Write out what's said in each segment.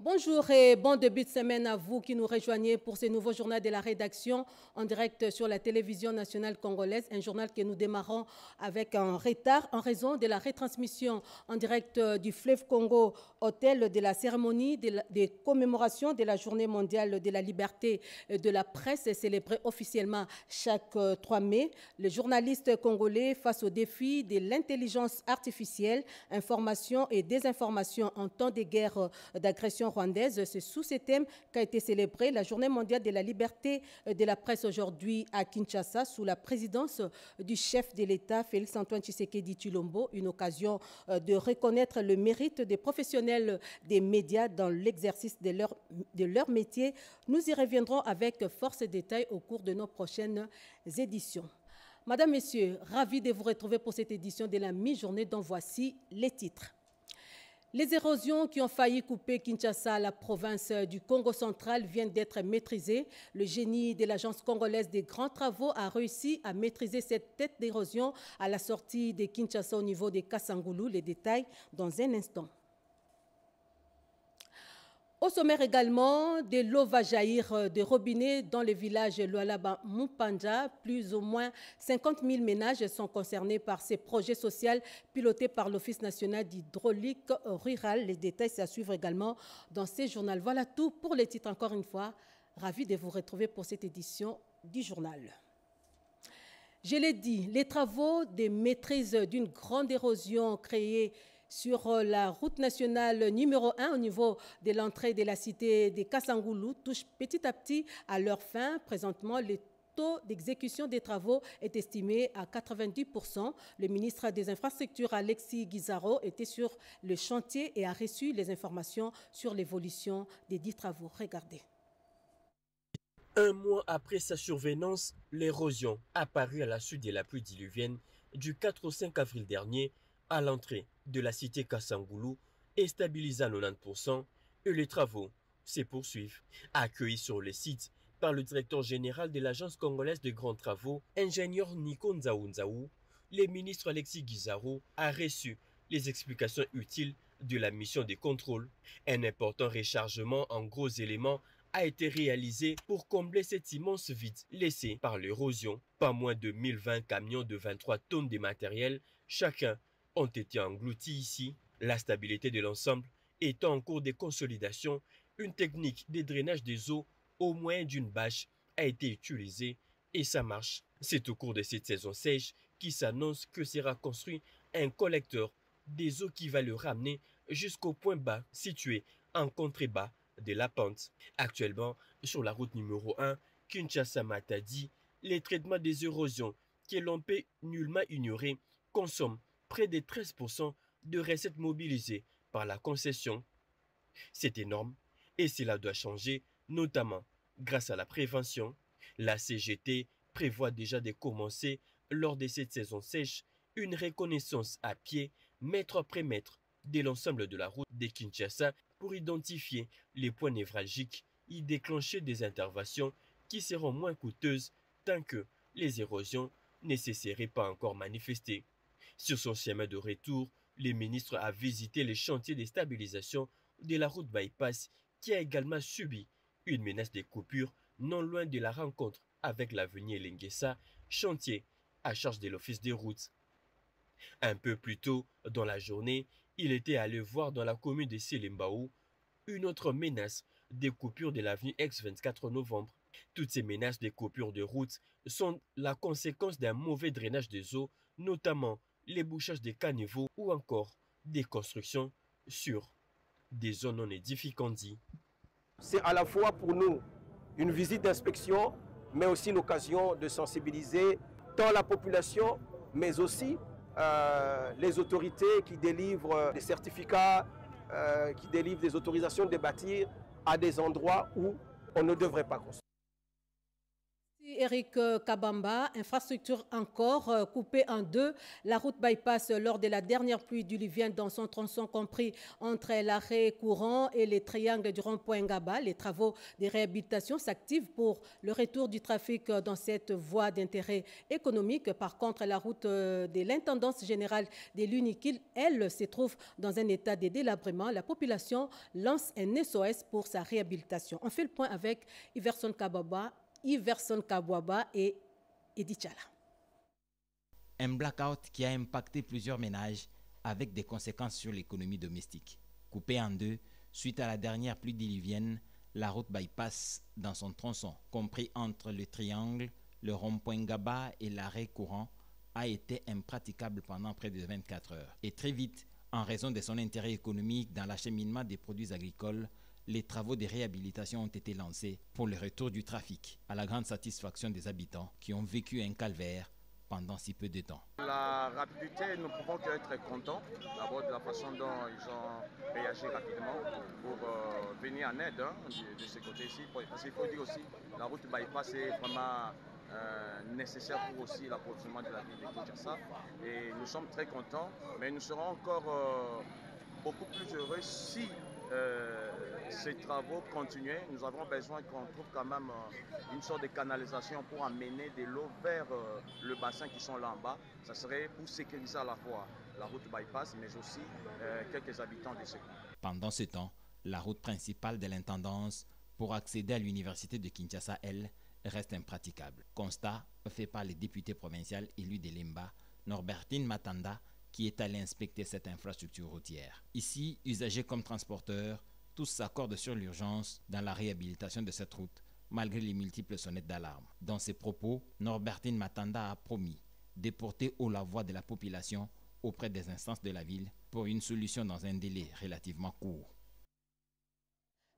Bonjour et bon début de semaine à vous qui nous rejoignez pour ce nouveau journal de la rédaction en direct sur la télévision nationale congolaise. Un journal que nous démarrons avec un retard en raison de la retransmission en direct du fleuve Congo, hôtel de la cérémonie des commémorations de la journée mondiale de la liberté de la presse célébrée officiellement chaque 3 mai. Le journaliste congolais face au défi de l'intelligence artificielle, information et désinformation en temps de guerre d'agression rwandaise. C'est sous ce thème qu'a été célébrée la Journée mondiale de la liberté de la presse aujourd'hui à Kinshasa sous la présidence du chef de l'État Félix-Antoine Tshisekedi Tshilombo. Une occasion de reconnaître le mérite des professionnels des médias dans l'exercice de leur métier. Nous y reviendrons avec force et détails au cours de nos prochaines éditions. Madame, Messieurs, ravi de vous retrouver pour cette édition de la mi-journée dont voici les titres. Les érosions qui ont failli couper Kinshasa, la province du Congo central, viennent d'être maîtrisées. Le génie de l'Agence congolaise des grands travaux a réussi à maîtriser cette tête d'érosion à la sortie de Kinshasa au niveau de Kassangoulou. Les détails dans un instant. Au sommaire également, de l'eau va jaillir des robinets dans le village Lualaba-Mupanja. Plus ou moins 50 000 ménages sont concernés par ces projets sociaux pilotés par l'Office national d'hydraulique rurale. Les détails à suivre également dans ces journaux. Voilà tout pour les titres encore une fois. Ravi de vous retrouver pour cette édition du journal. Je l'ai dit, les travaux de maîtrise d'une grande érosion créée sur la route nationale numéro 1 au niveau de l'entrée de la cité de Kassangoulou touchent petit à petit à leur fin. Présentement, le taux d'exécution des travaux est estimé à 90%. Le ministre des Infrastructures, Alexis Guizaro, était sur le chantier et a reçu les informations sur l'évolution des 10 travaux. Regardez. Un mois après sa survenance, l'érosion apparue à la suite de la pluie diluvienne du 4 au 5 avril dernier à l'entrée de la cité Kassangoulou est stabilisée à 90% et les travaux se poursuivent. Accueillis sur le site par le directeur général de l'Agence congolaise de grands travaux, ingénieur Nico Nzaounzaou, le ministre Alexis Guizaro a reçu les explications utiles de la mission de contrôle. Un important rechargement en gros éléments a été réalisé pour combler cet immense vide laissé par l'érosion. Pas moins de 1020 camions de 23 tonnes de matériel, chacun, ont été engloutis ici. La stabilité de l'ensemble étant en cours de consolidation, une technique de drainage des eaux au moyen d'une bâche a été utilisée et ça marche. C'est au cours de cette saison sèche qui s'annonce que sera construit un collecteur des eaux qui va le ramener jusqu'au point bas situé en contrebas de la pente. Actuellement, sur la route numéro 1, Kinshasa-Matadi, les traitements des érosions que l'on peut nullement ignorer consomment près de 13% de recettes mobilisées par la concession. C'est énorme et cela doit changer, notamment grâce à la prévention. La CGT prévoit déjà de commencer, lors de cette saison sèche, une reconnaissance à pied, mètre après mètre, de l'ensemble de la route de Kinshasa pour identifier les points névralgiques et déclencher des interventions qui seront moins coûteuses tant que les érosions ne se seraient pas encore manifestées. Sur son chemin de retour, le ministre a visité les chantiers de stabilisation de la route bypass qui a également subi une menace de coupure non loin de la rencontre avec l'avenue Lenguessa, chantier à charge de l'office des routes. Un peu plus tôt dans la journée, il était allé voir dans la commune de Selembaou une autre menace de coupure de l'avenue ex-24 novembre. Toutes ces menaces de coupure de route sont la conséquence d'un mauvais drainage des eaux, notamment les bouchages des caniveaux ou encore des constructions sur des zones non édificantes. C'est à la fois pour nous une visite d'inspection, mais aussi une occasion de sensibiliser tant la population, mais aussi les autorités qui délivrent des certificats, qui délivrent des autorisations de bâtir à des endroits où on ne devrait pas construire. Eric Kabamba, infrastructure encore coupée en deux. La route bypass lors de la dernière pluie diluvienne dans son tronçon compris entre l'arrêt courant et les triangles du rond-point Ngaba. Les travaux de réhabilitation s'activent pour le retour du trafic dans cette voie d'intérêt économique. Par contre, la route de l'intendance générale de l'Unikil, elle, se trouve dans un état de délabrement. La population lance un SOS pour sa réhabilitation. On fait le point avec Iverson Kabwaba et Edith Chala. Un blackout qui a impacté plusieurs ménages avec des conséquences sur l'économie domestique. Coupée en deux, suite à la dernière pluie diluvienne, la route bypass dans son tronçon, compris entre le triangle, le rond-point Ngaba et l'arrêt courant, a été impraticable pendant près de 24 heures. Et très vite, en raison de son intérêt économique dans l'acheminement des produits agricoles, les travaux de réhabilitation ont été lancés pour le retour du trafic, à la grande satisfaction des habitants qui ont vécu un calvaire pendant si peu de temps. La rapidité, nous ne pouvons qu'être très contents d'abord de la façon dont ils ont réagi rapidement pour venir en aide de ce côté-ci. Parce qu'il faut dire aussi, la route bypass est vraiment nécessaire pour aussi l'approvisionnement de la ville de Kinshasa. Et nous sommes très contents, mais nous serons encore beaucoup plus heureux si ces travaux continuaient. Nous avons besoin qu'on trouve quand même une sorte de canalisation pour amener de l'eau vers le bassin qui sont là en bas. Ça serait pour sécuriser à la fois la route bypass, mais aussi quelques habitants de ce coin. Pendant ce temps, la route principale de l'intendance pour accéder à l'université de Kinshasa, elle, reste impraticable. Constat fait par le député provincial élu de Lemba, Norbertine Matanda, qui est allé inspecter cette infrastructure routière. Ici, usagers comme transporteurs, tous s'accordent sur l'urgence dans la réhabilitation de cette route, malgré les multiples sonnettes d'alarme. Dans ses propos, Norbertine Matanda a promis de porter haut la voix de la population auprès des instances de la ville pour une solution dans un délai relativement court.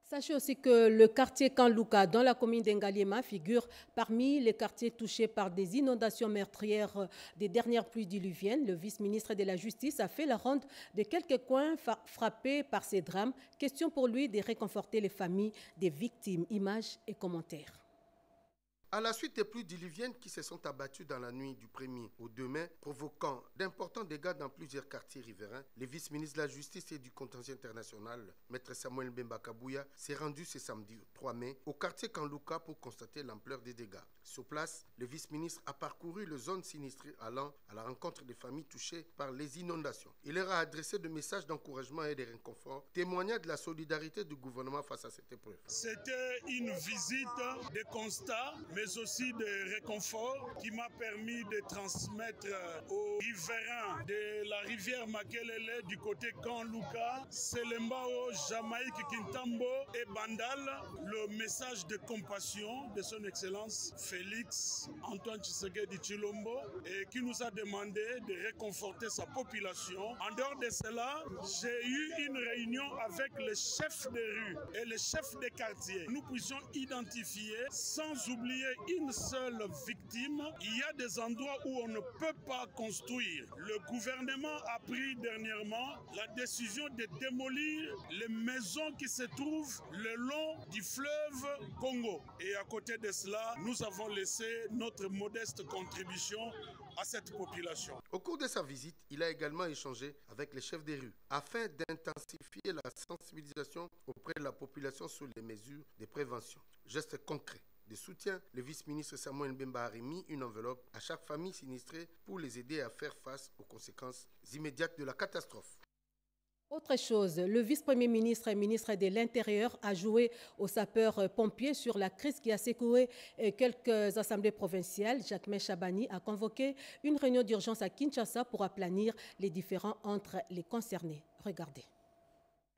Sachez aussi que le quartier Kanlouka, dans la commune d'Engaliema, figure parmi les quartiers touchés par des inondations meurtrières des dernières pluies diluviennes. Le vice-ministre de la Justice a fait la ronde de quelques coins frappés par ces drames. Question pour lui de réconforter les familles des victimes. Images et commentaires. À la suite des pluies diluviennes qui se sont abattues dans la nuit du 1er au 2 mai, provoquant d'importants dégâts dans plusieurs quartiers riverains, le vice-ministre de la Justice et du Contentieux international, Maître Samuel Mbemba Kabouya, s'est rendu ce samedi 3 mai au quartier Kanlouka pour constater l'ampleur des dégâts. Sur place, le vice-ministre a parcouru les zones sinistrées allant à la rencontre des familles touchées par les inondations. Il leur a adressé des messages d'encouragement et de réconfort, témoignant de la solidarité du gouvernement face à cette épreuve. C'était une visite de constat, mais aussi de réconfort qui m'a permis de transmettre aux riverains de la rivière Makelele du côté Kanlouka, Selembao, Jamaïque, Kintambo et Bandal le message de compassion de son Excellence Félix Antoine Tshisekedi Tshilombo et qui nous a demandé de réconforter sa population. En dehors de cela, j'ai eu une réunion avec les chefs de rue et les chefs de quartier. Nous puissions identifier sans oublier une seule victime. Il y a des endroits où on ne peut pas construire. Le gouvernement a pris dernièrement la décision de démolir les maisons qui se trouvent le long du fleuve Congo. Et à côté de cela, nous avons laissé notre modeste contribution à cette population. Au cours de sa visite, il a également échangé avec les chefs des rues afin d'intensifier la sensibilisation auprès de la population sur les mesures de prévention. Geste concret de soutien, le vice-ministre Samuel Mbemba a remis une enveloppe à chaque famille sinistrée pour les aider à faire face aux conséquences immédiates de la catastrophe. Autre chose, le vice-premier ministre et ministre de l'Intérieur a joué aux sapeurs-pompiers sur la crise qui a secoué quelques assemblées provinciales. Jacques Chabani a convoqué une réunion d'urgence à Kinshasa pour aplanir les différends entre les concernés. Regardez.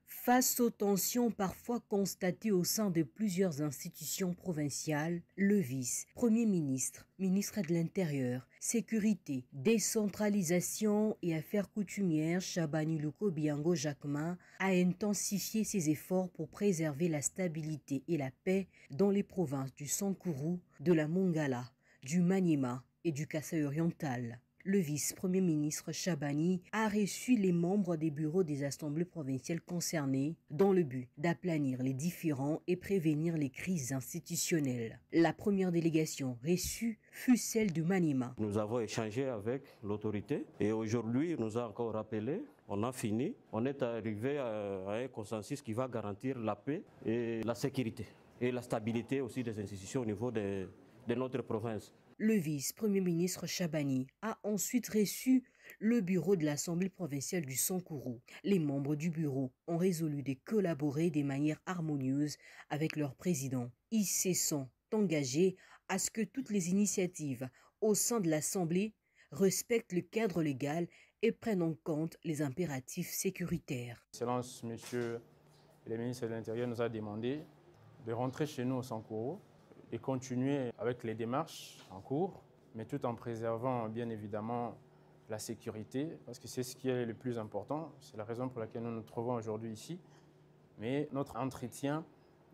Face aux tensions parfois constatées au sein de plusieurs institutions provinciales, le vice-premier ministre, ministre de l'Intérieur, Sécurité, Décentralisation et Affaires coutumières, Chabani Luko Biango Jacquemin, a intensifié ses efforts pour préserver la stabilité et la paix dans les provinces du Sankuru, de la Mongala, du Maniema et du Kasaï oriental. le vice-premier ministre Chabani a reçu les membres des bureaux des assemblées provinciales concernées dans le but d'aplanir les différends et prévenir les crises institutionnelles. La première délégation reçue fut celle du Maniema. Nous avons échangé avec l'autorité et aujourd'hui, il nous a encore rappelé. On a fini, on est arrivé à un consensus qui va garantir la paix et la sécurité et la stabilité aussi des institutions au niveau de notre province. Le vice-premier ministre Chabani a ensuite reçu le bureau de l'Assemblée provinciale du Sankourou. Les membres du bureau ont résolu de collaborer de manière harmonieuse avec leur président. Ils se sont engagés à ce que toutes les initiatives au sein de l'Assemblée respectent le cadre légal et prennent en compte les impératifs sécuritaires. Excellence, monsieur le ministre de l'Intérieur nous a demandé de rentrer chez nous au Sankourou et continuer avec les démarches en cours, mais tout en préservant bien évidemment la sécurité, parce que c'est ce qui est le plus important. C'est la raison pour laquelle nous nous trouvons aujourd'hui ici. Mais notre entretien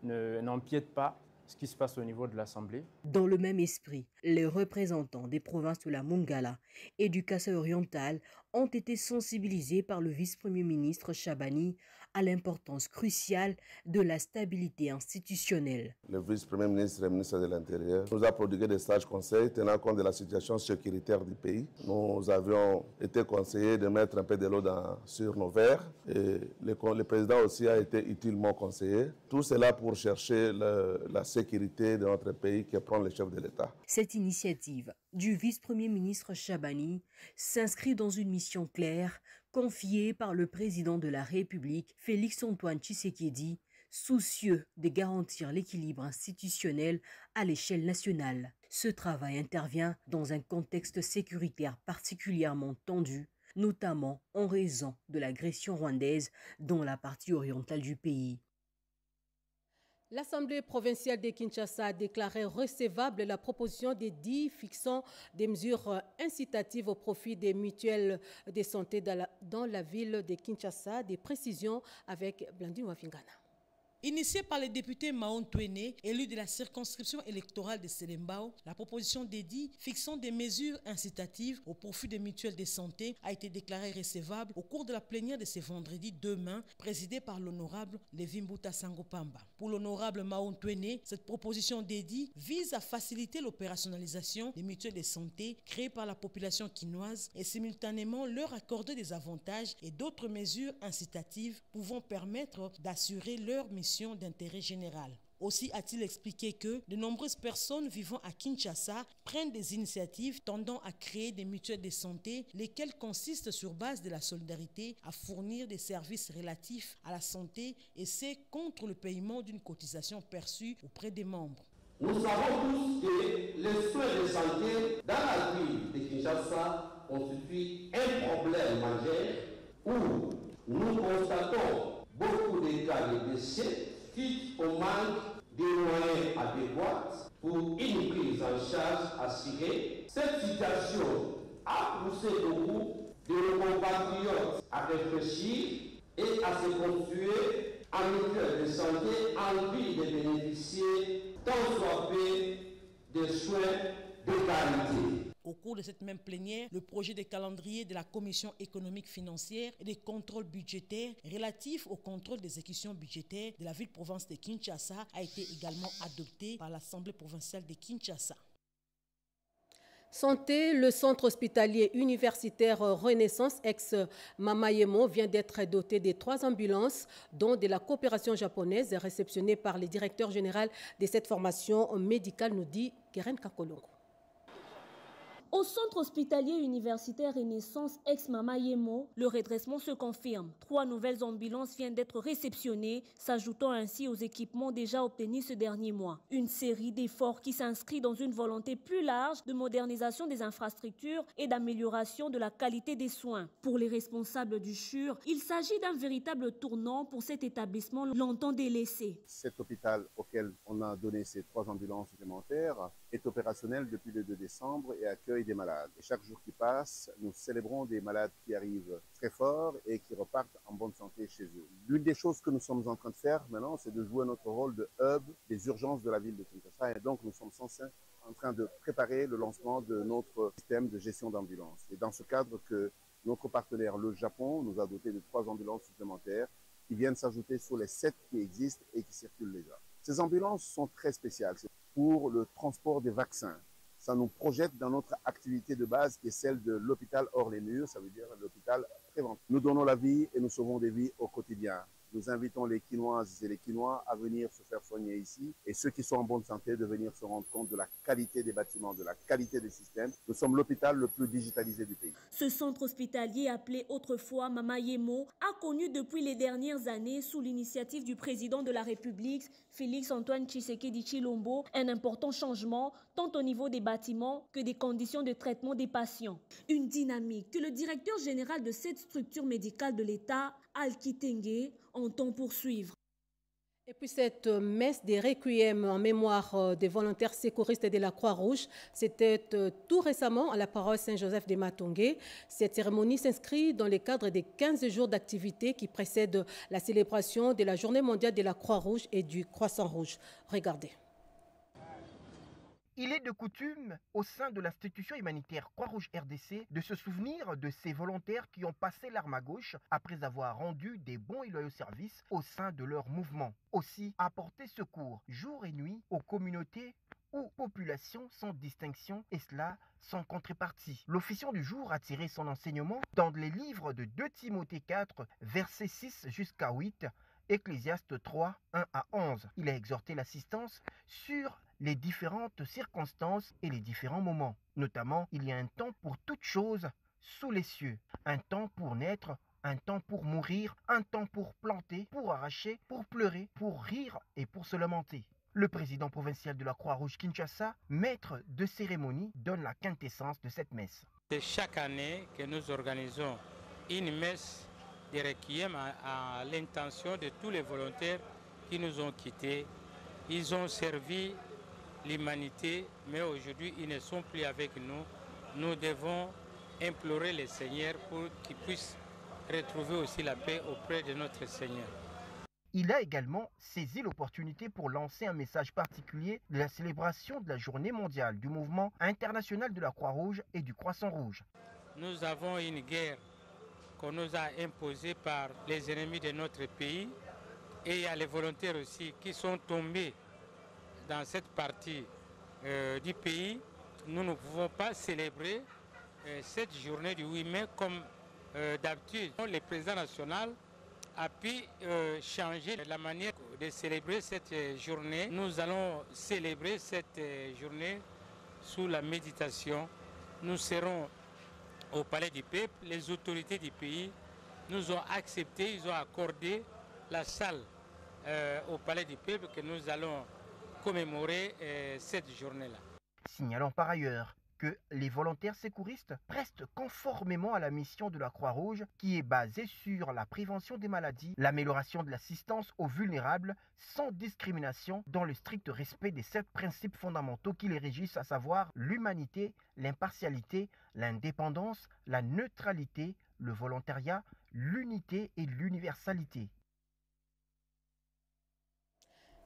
n'empiète pas ce qui se passe au niveau de l'Assemblée. Dans le même esprit, les représentants des provinces de la Mongala et du Kasaï oriental ont été sensibilisés par le vice-premier ministre Chabani à l'importance cruciale de la stabilité institutionnelle. Le vice-premier ministre et le ministre de l'Intérieur nous a prodigué des sages conseils tenant compte de la situation sécuritaire du pays. Nous avions été conseillés de mettre un peu de l'eau sur nos verres et le président aussi a été utilement conseillé. Tout cela pour chercher la sécurité de notre pays que prend le chef de l'État. Cette initiative du vice-premier ministre Chabani s'inscrit dans une mission claire confiée par le président de la République, Félix-Antoine Tshisekedi, soucieux de garantir l'équilibre institutionnel à l'échelle nationale. Ce travail intervient dans un contexte sécuritaire particulièrement tendu, notamment en raison de l'agression rwandaise dans la partie orientale du pays. L'Assemblée provinciale de Kinshasa a déclaré recevable la proposition des 10 fixant des mesures incitatives au profit des mutuelles de santé dans la ville de Kinshasa. Des précisions avec Blandine Wafingana. Initiée par le député Mahon Twene, élu de la circonscription électorale de Selembao, la proposition d'Edi fixant des mesures incitatives au profit des mutuelles de santé a été déclarée recevable au cours de la plénière de ce vendredi 2 mai, présidée par l'honorable Lévi Mbuta Sangopamba. Pour l'honorable Mahon Twene, cette proposition d'Edi vise à faciliter l'opérationnalisation des mutuelles de santé créées par la population quinoise et simultanément leur accorder des avantages et d'autres mesures incitatives pouvant permettre d'assurer leur mission d'intérêt général. Aussi a-t-il expliqué que de nombreuses personnes vivant à Kinshasa prennent des initiatives tendant à créer des mutuelles de santé, lesquelles consistent sur base de la solidarité à fournir des services relatifs à la santé et c'est contre le paiement d'une cotisation perçue auprès des membres. Nous savons tous que les soins de santé dans la ville de Kinshasa constituent un problème majeur où nous constatons beaucoup de cas de décès suite au manque de moyens adéquats pour une prise en charge assurée. Cette situation a poussé beaucoup de nos compatriotes à réfléchir et à se constituer en mutuelle de santé en vue de bénéficier tant soit peu de soins de qualité. Au cours de cette même plénière, le projet de calendrier de la Commission économique financière et des contrôles budgétaires relatif au contrôle des exécutions budgétaires de la ville-province de Kinshasa a été également adopté par l'Assemblée provinciale de Kinshasa. Santé, le centre hospitalier universitaire Renaissance ex-Mamayemo vient d'être doté de 3 ambulances, dont de la coopération japonaise réceptionnée par le directeur général de cette formation médicale, nous dit Keren Kakolongo. Au centre hospitalier universitaire Renaissance ex-Mamayemo, le redressement se confirme. 3 nouvelles ambulances viennent d'être réceptionnées, s'ajoutant ainsi aux équipements déjà obtenus ce dernier mois. Une série d'efforts qui s'inscrit dans une volonté plus large de modernisation des infrastructures et d'amélioration de la qualité des soins. Pour les responsables du CHUR, il s'agit d'un véritable tournant pour cet établissement longtemps délaissé. Cet hôpital auquel on a donné ces 3 ambulances supplémentaires est opérationnel depuis le 2 décembre et accueille des malades. Et chaque jour qui passe, nous célébrons des malades qui arrivent très forts et qui repartent en bonne santé chez eux. L'une des choses que nous sommes en train de faire maintenant, c'est de jouer notre rôle de hub des urgences de la ville de Kinshasa. Et donc, nous sommes censés en train de préparer le lancement de notre système de gestion d'ambulance. Et dans ce cadre que notre partenaire, le Japon, nous a doté de 3 ambulances supplémentaires qui viennent s'ajouter sur les 7 qui existent et qui circulent déjà. Ces ambulances sont très spéciales. C'est pour le transport des vaccins. Ça nous projette dans notre activité de base qui est celle de l'hôpital hors les murs, ça veut dire l'hôpital préventif. Nous donnons la vie et nous sauvons des vies au quotidien. Nous invitons les Quinoises et les Quinois à venir se faire soigner ici et ceux qui sont en bonne santé de venir se rendre compte de la qualité des bâtiments, de la qualité des systèmes. Nous sommes l'hôpital le plus digitalisé du pays. Ce centre hospitalier appelé autrefois Mama Yemo a connu depuis les dernières années sous l'initiative du président de la République, Félix-Antoine Tshisekedi Tshilombo, un important changement tant au niveau des bâtiments que des conditions de traitement des patients. Une dynamique que le directeur général de cette structure médicale de l'État, Al Kitenge, entend poursuivre. Et puis cette messe des requiem en mémoire des volontaires sécuristes de la Croix-Rouge, c'était tout récemment à la paroisse Saint-Joseph de Matongé. Cette cérémonie s'inscrit dans le cadre des 15 jours d'activité qui précèdent la célébration de la Journée mondiale de la Croix-Rouge et du Croissant Rouge. Regardez. Il est de coutume, au sein de l'institution humanitaire Croix-Rouge RDC, de se souvenir de ces volontaires qui ont passé l'arme à gauche après avoir rendu des bons et loyaux services au sein de leur mouvement. Aussi, apporter secours jour et nuit aux communautés ou populations sans distinction, et cela sans contrepartie. L'officiant du jour a tiré son enseignement dans les livres de 2 Timothée 4, versets 6 jusqu'à 8, Ecclésiaste 3, 1 à 11. Il a exhorté l'assistance sur les différentes circonstances et les différents moments. Notamment, il y a un temps pour toute chose sous les cieux, un temps pour naître, un temps pour mourir, un temps pour planter, pour arracher, pour pleurer, pour rire et pour se lamenter. Le président provincial de la Croix-Rouge Kinshasa, maître de cérémonie, donne la quintessence de cette messe. C'est chaque année que nous organisons une messe de requiem à l'intention de tous les volontaires qui nous ont quittés. Ils ont servi l'humanité, mais aujourd'hui ils ne sont plus avec nous. Nous devons implorer le Seigneur pour qu'il puisse retrouver aussi la paix auprès de notre Seigneur. Il a également saisi l'opportunité pour lancer un message particulier de la célébration de la Journée mondiale du mouvement international de la Croix-Rouge et du Croissant Rouge. Nous avons une guerre qu'on nous a imposée par les ennemis de notre pays et il y a les volontaires aussi qui sont tombés dans cette partie du pays. Nous ne pouvons pas célébrer cette journée du 8 mai comme d'habitude. Le président national a pu changer la manière de célébrer cette journée. Nous allons célébrer cette journée sous la méditation. Nous serons au Palais du Peuple. Les autorités du pays nous ont accepté, ils ont accordé la salle au Palais du Peuple que nous allons commémorer cette journée-là. Signalons par ailleurs que les volontaires sécuristes prestent conformément à la mission de la Croix-Rouge qui est basée sur la prévention des maladies, l'amélioration de l'assistance aux vulnérables sans discrimination dans le strict respect des 7 principes fondamentaux qui les régissent, à savoir l'humanité, l'impartialité, l'indépendance, la neutralité, le volontariat, l'unité et l'universalité.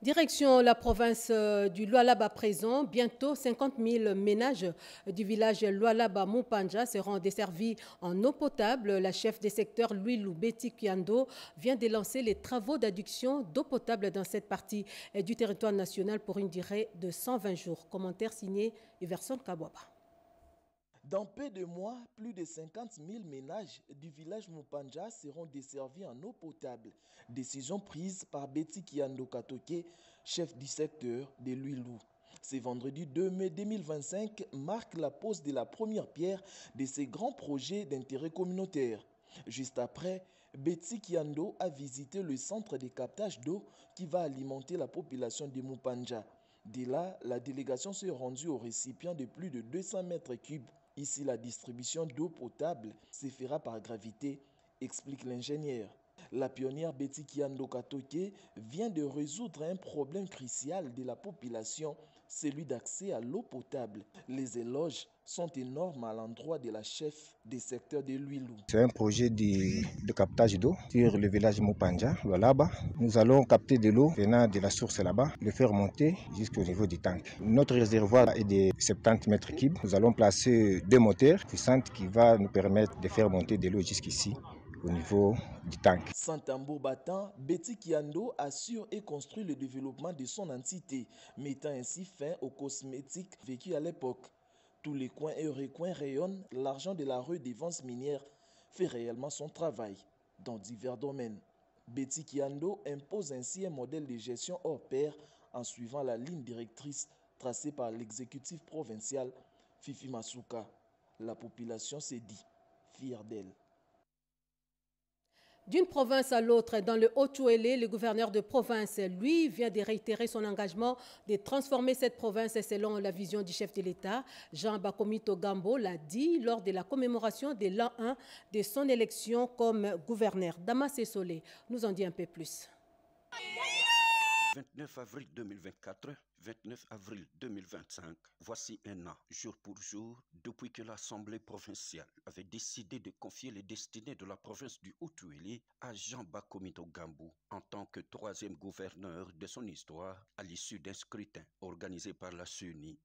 Direction la province du Lualaba présent, bientôt 50 000 ménages du village Lualaba-Mupanja seront desservis en eau potable. La chef des secteurs Louilou Betty Kiando vient de lancer les travaux d'adduction d'eau potable dans cette partie du territoire national pour une durée de 120 jours. Commentaire signé Iverson Kabwaba. Dans peu de mois, plus de 50 000 ménages du village Mupanja seront desservis en eau potable. Décision prise par Betty Kiando Katoke, chef du secteur de Louilou. Ce vendredi 2 mai 2025 marque la pose de la première pierre de ces grands projets d'intérêt communautaire. Juste après, Betty Kiando a visité le centre de captage d'eau qui va alimenter la population de Mupanja. De là, la délégation s'est rendue au récipient de plus de 200 mètres cubes. Ici, la distribution d'eau potable se fera par gravité, explique l'ingénieur. La pionnière Betty Kiando Katoke vient de résoudre un problème crucial de la population celui d'accès à l'eau potable. Les éloges sont énormes à l'endroit de la chef des secteurs de Luilou. C'est un projet de captage d'eau sur le village Mupanja, là-bas. Nous allons capter de l'eau venant de la source là-bas, le faire monter jusqu'au niveau du tank. Notre réservoir est de 70 mètres cubes. Nous allons placer 2 moteurs puissants qui vont nous permettre de faire monter de l'eau jusqu'ici, au niveau du tank. Sans tambour battant, Betty Kiando assure et construit le développement de son entité, mettant ainsi fin aux cosmétiques vécus à l'époque. Tous les coins et recoins rayonnent, l'argent de la redevance minière fait réellement son travail dans divers domaines. Betty Kiando impose ainsi un modèle de gestion hors pair en suivant la ligne directrice tracée par l'exécutif provincial Fifi Masuka. La population s'est dit fière d'elle. D'une province à l'autre, dans le Haut-Touélé, le gouverneur de province, lui, vient de réitérer son engagement de transformer cette province selon la vision du chef de l'État. Jean Bakomito Gambo l'a dit lors de la commémoration de l'an 1 de son élection comme gouverneur. Damas Solé nous en dit un peu plus. 29 avril 2024, 29 avril 2025, voici un an, jour pour jour, depuis que l'Assemblée provinciale avait décidé de confier les destinées de la province du Haut-Touélé à Jean Bakomito Gambo en tant que 3e gouverneur de son histoire à l'issue d'un scrutin organisé par la CENI.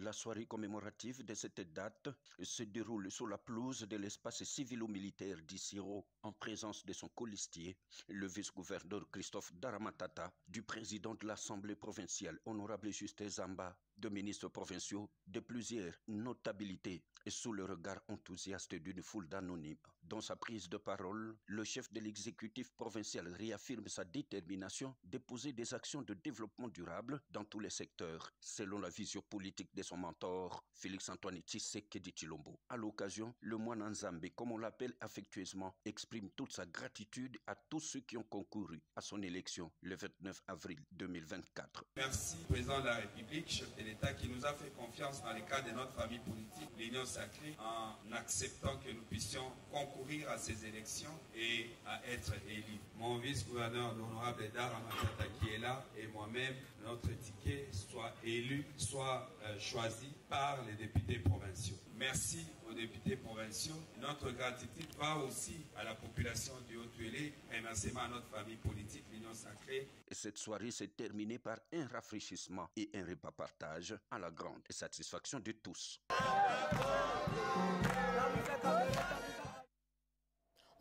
La soirée commémorative de cette date se déroule sous la pelouse de l'espace civilo-militaire d'Issiro en présence de son colistier, le vice-gouverneur Christophe Daramatata, du président de l'Assemblée provinciale, honorable Justin Zamba, de ministres provinciaux, de plusieurs notabilités et sous le regard enthousiaste d'une foule d'anonymes. Dans sa prise de parole, le chef de l'exécutif provincial réaffirme sa détermination d'épouser des actions de développement durable dans tous les secteurs, selon la vision politique de son mentor, Félix-Antoine Tshisekedi Tshilombo. À l'occasion, le moine Nzambe, comme on l'appelle affectueusement, exprime toute sa gratitude à tous ceux qui ont concouru à son élection le 29 avril 2024. Merci, président de la République, chef de l'État, qui nous a fait confiance dans le cadre de notre famille politique, l'Union sacrée, en acceptant que nous puissions concourir à ces élections et à être élus. Mon vice-gouverneur, l'honorable Dara Matata, qui est là, et moi-même, notre ticket soit élu, soit choisi par les députés provinciaux. Merci aux députés provinciaux. Notre gratitude va aussi à la population du Haut-Touélé, remerciement à notre famille politique, l'Union sacrée. Cette soirée s'est terminée par un rafraîchissement et un repas partage à la grande satisfaction de tous.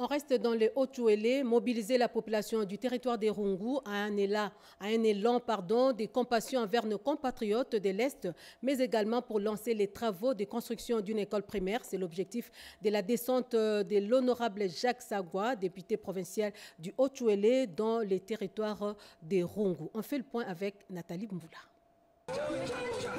On reste dans le Haut-Touélé, mobiliser la population du territoire des Rungu à un élan de compassion envers nos compatriotes de l'Est, mais également pour lancer les travaux de construction d'une école primaire. C'est l'objectif de la descente de l'honorable Jacques Sagwa, député provincial du Haut-Touélé, dans les territoires des Rungu. On fait le point avec Nathalie Mboula.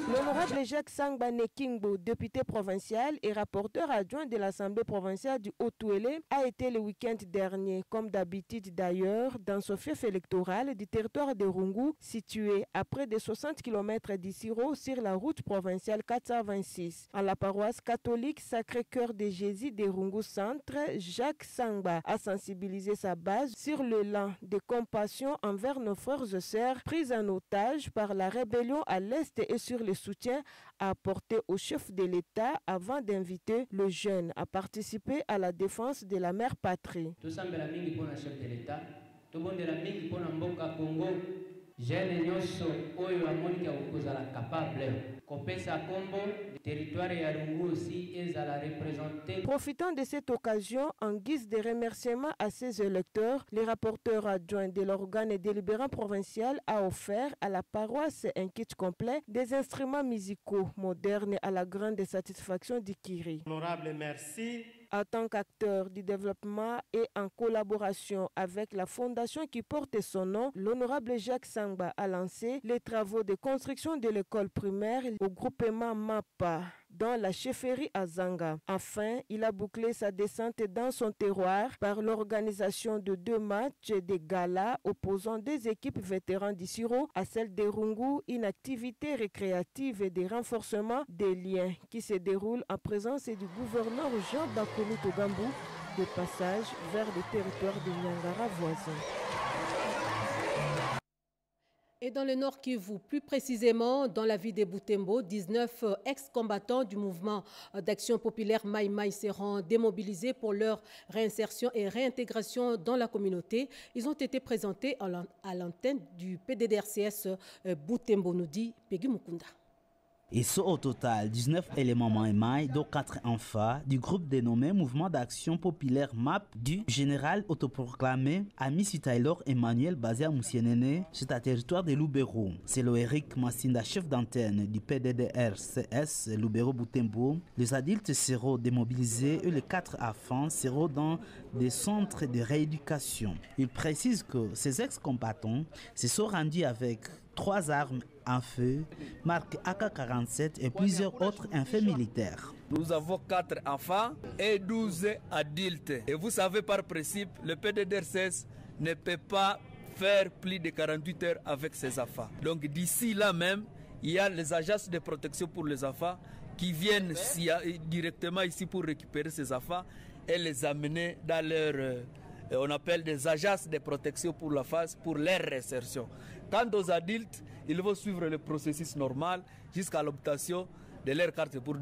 L'honorable Jacques Sangba Nekingbo, député provincial et rapporteur adjoint de l'Assemblée provinciale du Haut-Touélé, a été le week-end dernier, comme d'habitude d'ailleurs, dans son fief électoral du territoire de Rungu, situé à près de 60 km d'Issiro sur la route provinciale 426. En la paroisse catholique Sacré-Cœur de Jésus de Rungu Centre, Jacques Sangba a sensibilisé sa base sur le l'élan de compassion envers nos frères et sœurs pris en otage par la rébellion à l'Est et sur le soutien à apporter au chef de l'État avant d'inviter le jeune à participer à la défense de la mère patrie. jeune nyonso oyo amoni ka kozala capable kopesa kombo territoire ya Rungu aussi ezala représenter. Profitant de cette occasion, en guise de remerciement à ses électeurs, le rapporteur adjoint de l'organe délibérant provincial a offert à la paroisse un kit complet des instruments musicaux modernes à la grande satisfaction du Kiri. Honorable, merci. En tant qu'acteur du développement et en collaboration avec la fondation qui porte son nom, l'honorable Jacques Sangba a lancé les travaux de construction de l'école primaire au groupement MAPA dans la chefferie à Zanga. Enfin, il a bouclé sa descente dans son terroir par l'organisation de 2 matchs de gala opposant des équipes vétérans d'Issiro à celles de Rungu, une activité récréative et de renforcement des liens qui se déroule en présence du gouverneur Jean Bakomito Gambo de passage vers le territoire de Nyangara voisin. Et dans le Nord Kivu, plus précisément dans la ville de Butembo, 19 ex-combattants du mouvement d'action populaire Mai Mai seront démobilisés pour leur réinsertion et réintégration dans la communauté. Ils ont été présentés à l'antenne du PDDRCS Butembo, nous dit Peggy Mukunda. Et ce au total, 19 éléments Mai-Mai, dont 4 enfants du groupe dénommé Mouvement d'Action Populaire MAP du général autoproclamé Amici Taylor Emmanuel basé à Moussienene, c'est à territoire de Lubero. C'est le Eric Massinda, chef d'antenne du PDDRCS Lubero Butembo. Les adultes seront démobilisés et les 4 enfants seront dans des centres de rééducation. Il précise que ces ex-combattants se sont rendus avec 3 armes en feu, marque AK-47 et plusieurs autres effets militaires. Nous avons 4 enfants et 12 adultes. Et vous savez par principe, le PDDRCS ne peut pas faire plus de 48 heures avec ses enfants. Donc d'ici là même, il y a les agences de protection pour les enfants qui viennent directement ici pour récupérer ces enfants et les amener dans leur... on appelle des agences de protection pour la phase, pour leur réinsertion. Quant aux adultes, ils vont suivre le processus normal jusqu'à l'obtention de leur carte pour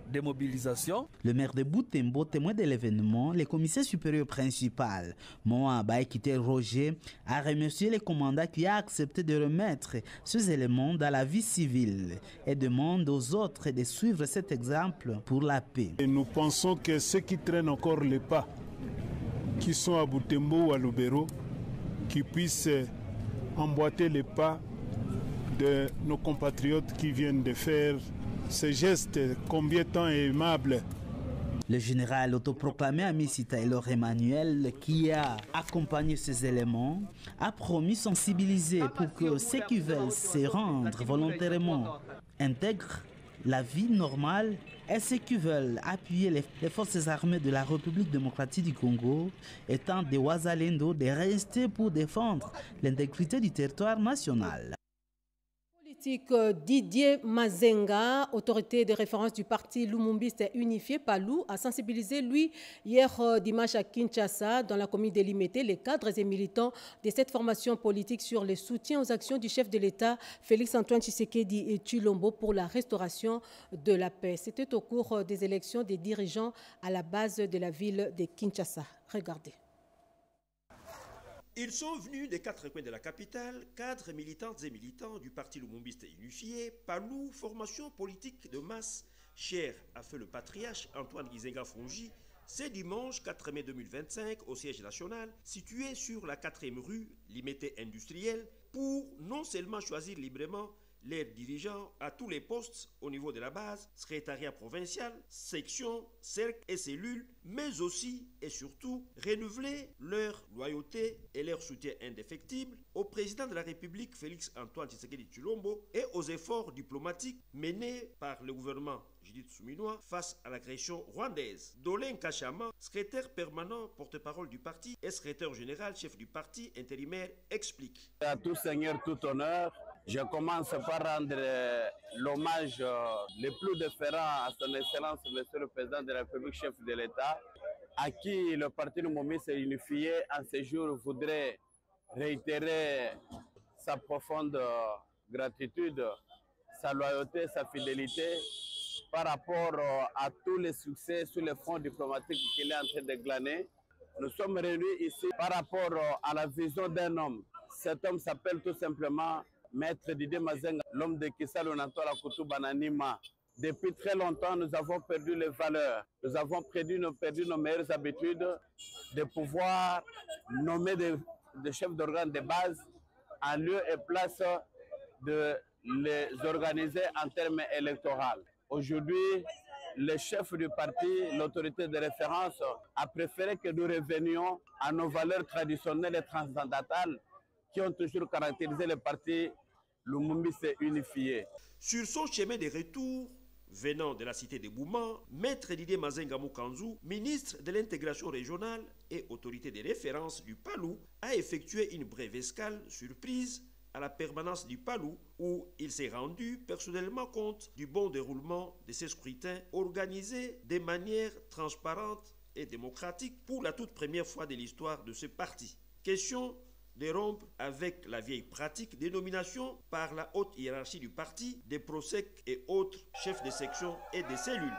démobilisation. Le maire de Butembo, témoin de l'événement, le commissaire supérieur principal, Moa Baekite Roger, a remercié le commandant qui a accepté de remettre ces éléments dans la vie civile et demande aux autres de suivre cet exemple pour la paix. Et nous pensons que ceux qui traînent encore les pas, qui sont à Butembo ou à Lubero, qui puissent emboîter les pas de nos compatriotes qui viennent de faire ce geste combien de temps aimable. Le général autoproclamé Amici Taylor Emmanuel, qui a accompagné ces éléments, a promis sensibiliser pour que ceux qui veulent se rendre volontairement intègrent la vie normale et ceux qui veulent appuyer les forces armées de la République démocratique du Congo, étant des Ouazalendo, de rester pour défendre l'intégrité du territoire national. Didier Mazenga, autorité de référence du parti Lumumbiste unifié, PALU, a sensibilisé, lui, hier dimanche à Kinshasa, dans la commune de Limete, les cadres et militants de cette formation politique sur le soutien aux actions du chef de l'État, Félix-Antoine Tshisekedi et Tshilombo, pour la restauration de la paix. C'était au cours des élections des dirigeants à la base de la ville de Kinshasa. Regardez. Ils sont venus des 4 coins de la capitale, cadres, militantes et militants du parti Lumumbiste unifié, PALU, formation politique de masse, chère à feu le patriarche Antoine Gizenga Fongi, c'est dimanche 4 mai 2025 au siège national, situé sur la 4e rue, Limete industrielle, pour non seulement choisir librement leurs dirigeants à tous les postes au niveau de la base, secrétariat provincial, section, cercle et cellules, mais aussi et surtout renouveler leur loyauté et leur soutien indéfectible au président de la République Félix-Antoine Tshisekedi Tshilombo et aux efforts diplomatiques menés par le gouvernement Judith Souminois face à l'agression rwandaise. Dolin Kachama, secrétaire permanent, porte-parole du parti et secrétaire général, chef du parti intérimaire, explique. À tout seigneur, tout honneur, je commence par rendre l'hommage le plus déférent à son Excellence, Monsieur le Président de la République, chef de l'État, à qui le parti Lumumbiste unifié en ce jour voudrait réitérer sa profonde gratitude, sa loyauté, sa fidélité par rapport à tous les succès sur le front diplomatique qu'il est en train de glaner. Nous sommes réunis ici par rapport à la vision d'un homme. Cet homme s'appelle tout simplement Maître Didier Mazenga, l'homme de Kisalo Nantola Koutou Bananima. Depuis très longtemps, nous avons perdu les valeurs. Nous avons perdu nos meilleures habitudes de pouvoir nommer des chefs d'organes de base en lieu et place de les organiser en termes électoraux. Aujourd'hui, le chef du parti, l'autorité de référence, a préféré que nous revenions à nos valeurs traditionnelles et transcendantales qui ont toujours caractérisé le parti Lumumbiste unifié. Sur son chemin de retour, venant de la cité de Bouma, Maître Didier Mazenga Mukanzu, ministre de l'intégration régionale et autorité de référence du PALU, a effectué une brève escale surprise à la permanence du PALU où il s'est rendu personnellement compte du bon déroulement de ces scrutins organisés de manière transparente et démocratique pour la toute première fois de l'histoire de ce parti. Question de rompre avec la vieille pratique des nominations par la haute hiérarchie du parti, des prosec et autres chefs de section et de cellules.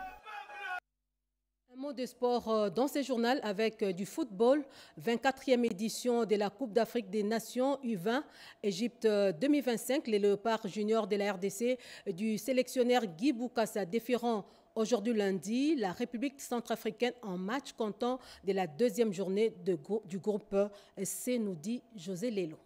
Un mot de sport dans ce journal avec du football, 24e édition de la Coupe d'Afrique des Nations U20, Égypte 2025, les Léopards juniors de la RDC du sélectionneur Guy Boukassa défieront aujourd'hui lundi la République centrafricaine en match comptant de la deuxième journée du groupe C, nous dit José Lelo.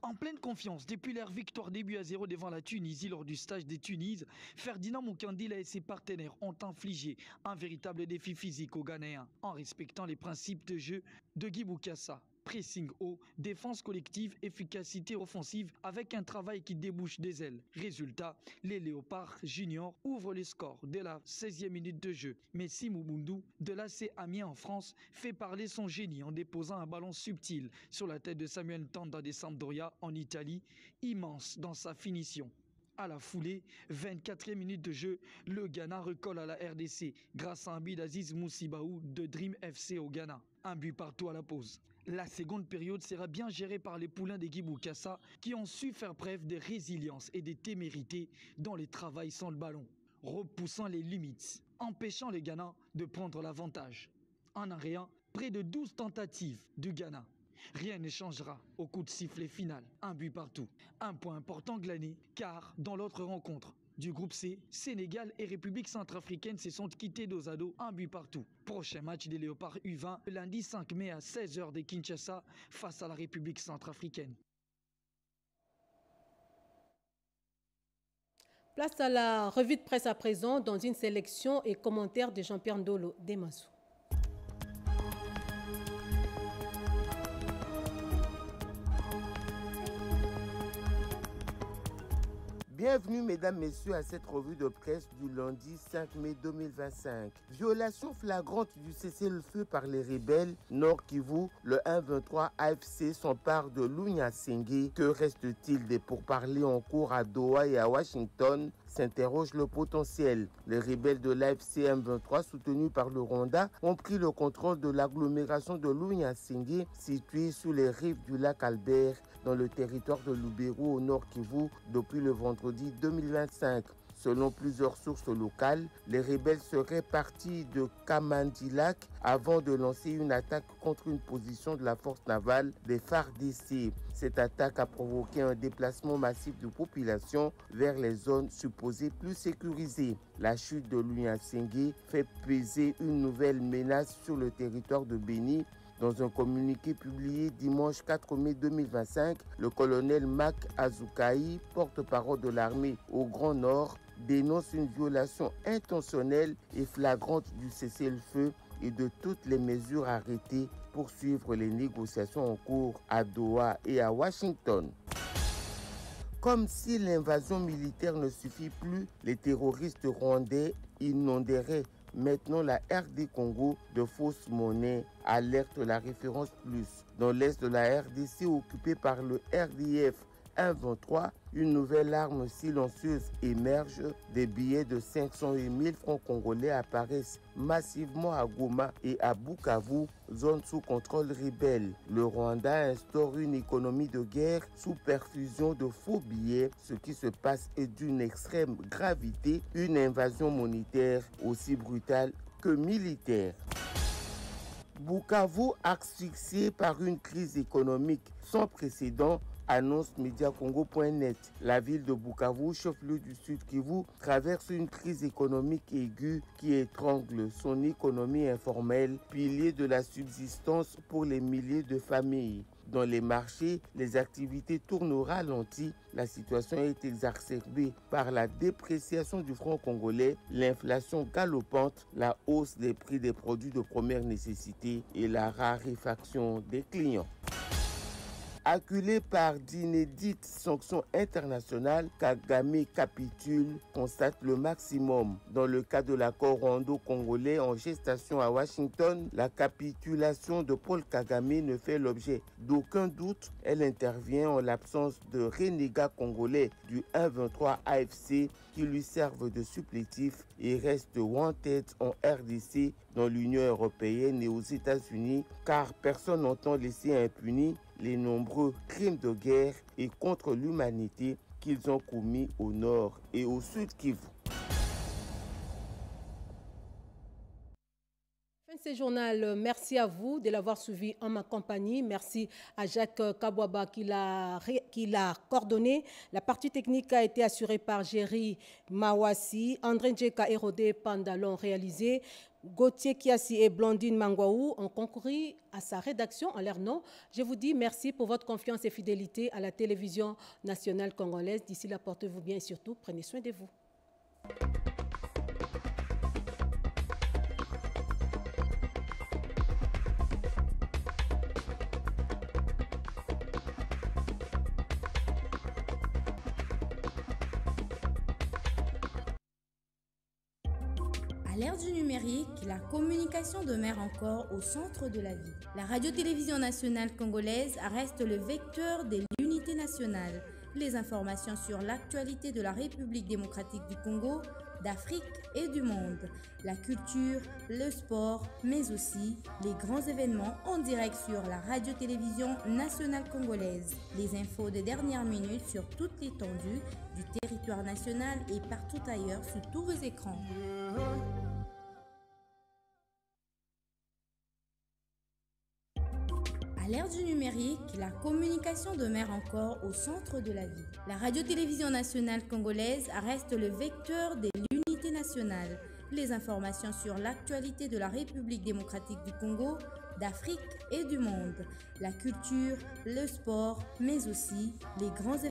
En pleine confiance, depuis leur victoire début à 0 devant la Tunisie lors du stage des Tunises, Ferdinand Moukandila et ses partenaires ont infligé un véritable défi physique aux Ghanéens en respectant les principes de jeu de Guy Boukassa. Pressing haut, défense collective, efficacité offensive avec un travail qui débouche des ailes. Résultat, les Léopards juniors ouvrent les scores dès la 16e minute de jeu. Messi Moubundu de l'AC Amiens en France fait parler son génie en déposant un ballon subtil sur la tête de Samuel Tanda de Sampdoria en Italie, immense dans sa finition. À la foulée, 24e minute de jeu, le Ghana recolle à la RDC grâce à un but d'Aziz Moussibaou de Dream FC au Ghana. Un but partout à la pause. La seconde période sera bien gérée par les poulains de Guy Boukassa qui ont su faire preuve de résilience et de témérité dans les travails sans le ballon, repoussant les limites, empêchant les Ghana de prendre l'avantage. En un rien, près de 12 tentatives du Ghana. Rien ne changera au coup de sifflet final. Un but partout. Un point important glané, car dans l'autre rencontre du groupe C, Sénégal et République centrafricaine se sont quittés dos à dos, un but partout. Prochain match des Léopards U20, lundi 5 mai à 16h de Kinshasa face à la République centrafricaine. Place à la revue de presse à présent dans une sélection et commentaires de Jean-Pierre Ndolo Demassou. Bienvenue mesdames, messieurs à cette revue de presse du lundi 5 mai 2025. Violation flagrante du cessez-le-feu par les rebelles Nord Kivu, le 1-23 AFC s'empare de Lunya Sengue. Que reste-t-il des pourparlers en cours à Doha et à Washington? S'interroge le potentiel. Les rebelles de l'AFC M23 soutenus par le Rwanda ont pris le contrôle de l'agglomération de Lunya Sengue située sous les rives du lac Albert dans le territoire de Lubero au Nord Kivu depuis le vendredi 2025. Selon plusieurs sources locales, les rebelles seraient partis de Kamandilak avant de lancer une attaque contre une position de la force navale des FARDC. Cette attaque a provoqué un déplacement massif de population vers les zones supposées plus sécurisées. La chute de Lunya Sengue fait peser une nouvelle menace sur le territoire de Béni. Dans un communiqué publié dimanche 4 mai 2025, le colonel Mak Azukai, porte-parole de l'armée au Grand Nord, dénonce une violation intentionnelle et flagrante du cessez-le-feu et de toutes les mesures arrêtées pour suivre les négociations en cours à Doha et à Washington. Comme si l'invasion militaire ne suffit plus, les terroristes rwandais inonderaient maintenant la RD Congo de fausses monnaies, alerte la référence plus. Dans l'est de la RDC occupée par le RDF 1-23, une nouvelle arme silencieuse émerge. Des billets de 500 et 1000 francs congolais apparaissent massivement à Goma et à Bukavu, zone sous contrôle rebelle. Le Rwanda instaure une économie de guerre sous perfusion de faux billets. Ce qui se passe est d'une extrême gravité, une invasion monétaire aussi brutale que militaire. Bukavu asphyxié par une crise économique sans précédent, annonce Mediacongo.net. La ville de Bukavu, chef-lieu du Sud Kivu, traverse une crise économique aiguë qui étrangle son économie informelle, pilier de la subsistance pour les milliers de familles. Dans les marchés, les activités tournent au ralenti. La situation est exacerbée par la dépréciation du franc congolais, l'inflation galopante, la hausse des prix des produits de première nécessité et la raréfaction des clients. Acculé par d'inédites sanctions internationales, Kagame capitule, constate le maximum. Dans le cas de l'accord rwando-congolais en gestation à Washington, la capitulation de Paul Kagame ne fait l'objet d'aucun doute. Elle intervient en l'absence de renégats congolais du 1-23 AFC qui lui servent de supplétif et reste wanted en RDC, dans l'Union européenne et aux États-Unis, car personne n'entend laisser impunis les nombreux crimes de guerre et contre l'humanité qu'ils ont commis au nord et au sud Kivu. Fin de ce journal, merci à vous de l'avoir suivi en ma compagnie. Merci à Jacques Kabwaba qui l'a coordonné. La partie technique a été assurée par Jerry Mawasi, André Njeka et Rodé Pandalon réalisé. Gauthier Kiassi et Blandine Mangwaou ont concouru à sa rédaction en leur nom. Je vous dis merci pour votre confiance et fidélité à la télévision nationale congolaise. D'ici là, portez-vous bien et surtout, prenez soin de vous. À l'ère du numérique, la communication demeure encore au centre de la vie. La radio-télévision nationale congolaise reste le vecteur de l'unité nationale. Les informations sur l'actualité de la République démocratique du Congo, d'Afrique et du monde, la culture, le sport, mais aussi les grands événements en direct sur la radio-télévision nationale congolaise. Les infos de dernière minute sur toute l'étendue du territoire national et partout ailleurs sur tous vos écrans. À l'ère du numérique, la communication demeure encore au centre de la vie. La radio-télévision nationale congolaise reste le vecteur de l'unité nationale. Les informations sur l'actualité de la République démocratique du Congo, d'Afrique et du monde, la culture, le sport, mais aussi les grands événements